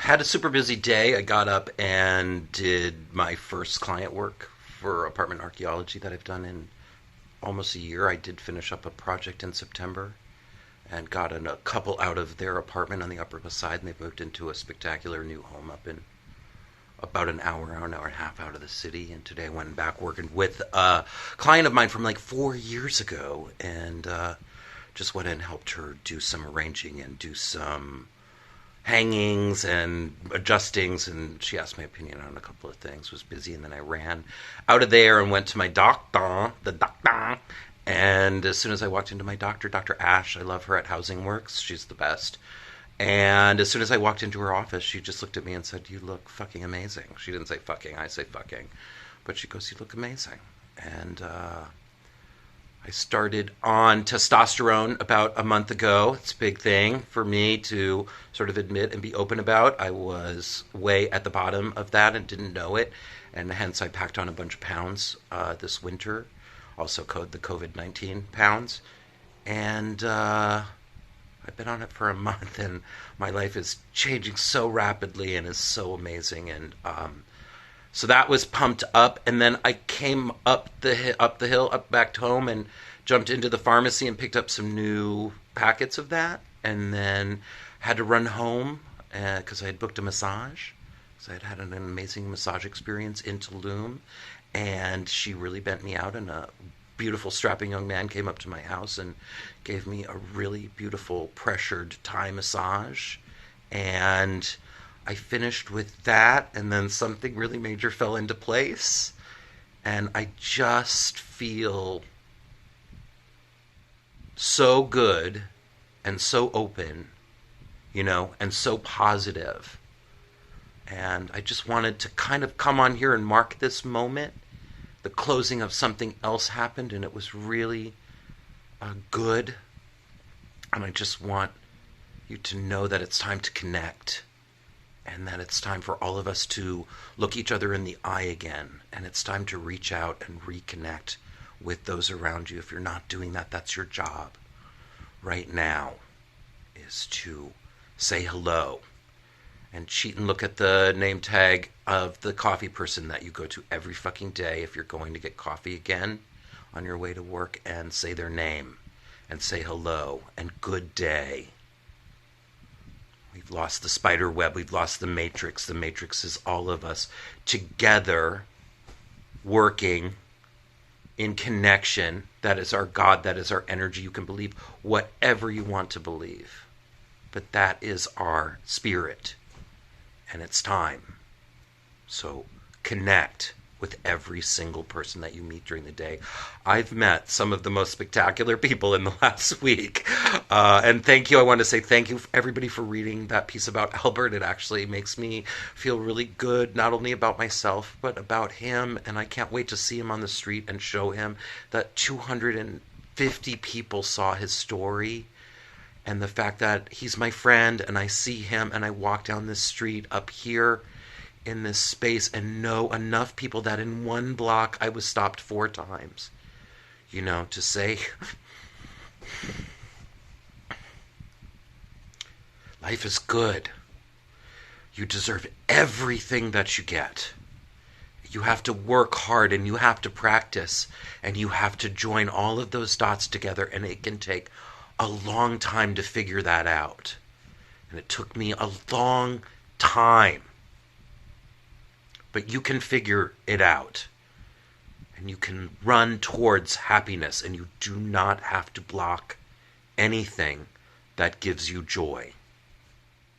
Had a super busy day. I got up and did my first client work for apartment archaeology that I've done in almost a year. I did finish up a project in September and got a couple out of their apartment on the Upper West Side, and they moved into a spectacular new home up in about an hour and a half out of the city. And today I went back working with a client of mine from like 4 years ago, and just went and helped her do some arranging and do some hangings and adjustings, and she asked my opinion on a couple of things. Was busy, and then I ran out of there and went to my doctor. And as soon as I walked into my doctor, Dr. Ash, I love her at Housing Works, she's the best. And as soon as I walked into her office, she just looked at me and said, "You look fucking amazing." She didn't say fucking, I say fucking, but she goes, "You look amazing." And I started on testosterone about a month ago. It's a big thing for me to sort of admit and be open about. I was way at the bottom of that and didn't know it, and hence I packed on a bunch of pounds this winter, also called the COVID-19 pounds. And I've been on it for a month, and my life is changing so rapidly and is so amazing. And so that was pumped up, and then I came up the hill, up back home, and jumped into the pharmacy and picked up some new packets of that, and then had to run home because I had booked a massage. So I had had an amazing massage experience in Tulum, and she really bent me out, and a beautiful strapping young man came up to my house and gave me a really beautiful pressured Thai massage. And I finished with that, and then something really major fell into place, and I just feel so good and so open, and so positive. And I just wanted to kind of come on here and mark this moment. The closing of something else happened, and it was really good. And I just want you to know that it's time to connect, and that it's time for all of us to look each other in the eye again. And it's time to reach out and reconnect with those around you. If you're not doing that, that's your job right now, is to say hello and cheat and look at the name tag of the coffee person that you go to every fucking day if you're going to get coffee again on your way to work, and say their name and say hello and good day. We've lost the spider web. We've lost the matrix. The matrix is all of us together working in connection. That is our God. That is our energy. You can believe whatever you want to believe, but that is our spirit, and it's time. So connect with every single person that you meet during the day. I've met some of the most spectacular people in the last week. And thank you. I want to say thank you, everybody, for reading that piece about Albert. It actually makes me feel really good, not only about myself, but about him. And I can't wait to see him on the street and show him that 250 people saw his story. And the fact that he's my friend, and I see him, and I walk down this street up here in this space and know enough people that in one block I was stopped 4 times, to say life is good. You deserve everything that you get. You have to work hard, and you have to practice, and you have to join all of those dots together, and it can take a long time to figure that out. And it took me a long time. But you can figure it out, and you can run towards happiness, and you do not have to block anything that gives you joy.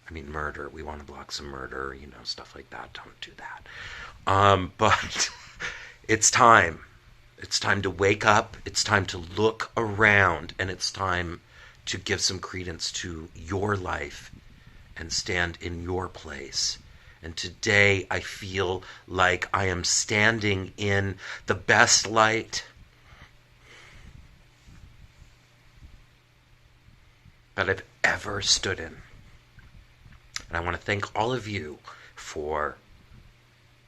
I mean, murder. We want to block some murder, stuff like that. Don't do that. But it's time. It's time to wake up. It's time to look around, and it's time to give some credence to your life and stand in your place. And today I feel like I am standing in the best light that I've ever stood in. And I want to thank all of you for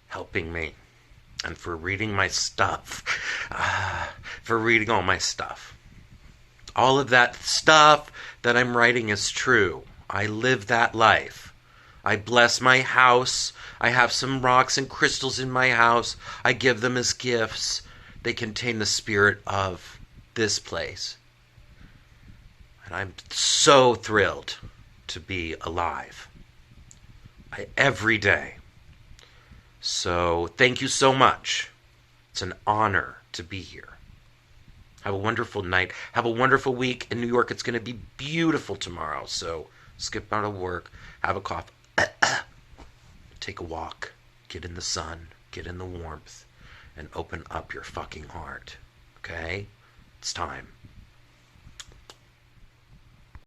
helping me and for reading my stuff, for reading all my stuff. All of that stuff that I'm writing is true. I live that life. I bless my house. I have some rocks and crystals in my house. I give them as gifts. They contain the spirit of this place. And I'm so thrilled to be alive every day. So thank you so much. It's an honor to be here. Have a wonderful night. Have a wonderful week. In New York, it's going to be beautiful tomorrow. So skip out of work. Have a coffee. Take a walk. Get in the sun. Get in the warmth. And open up your fucking heart. Okay? It's time.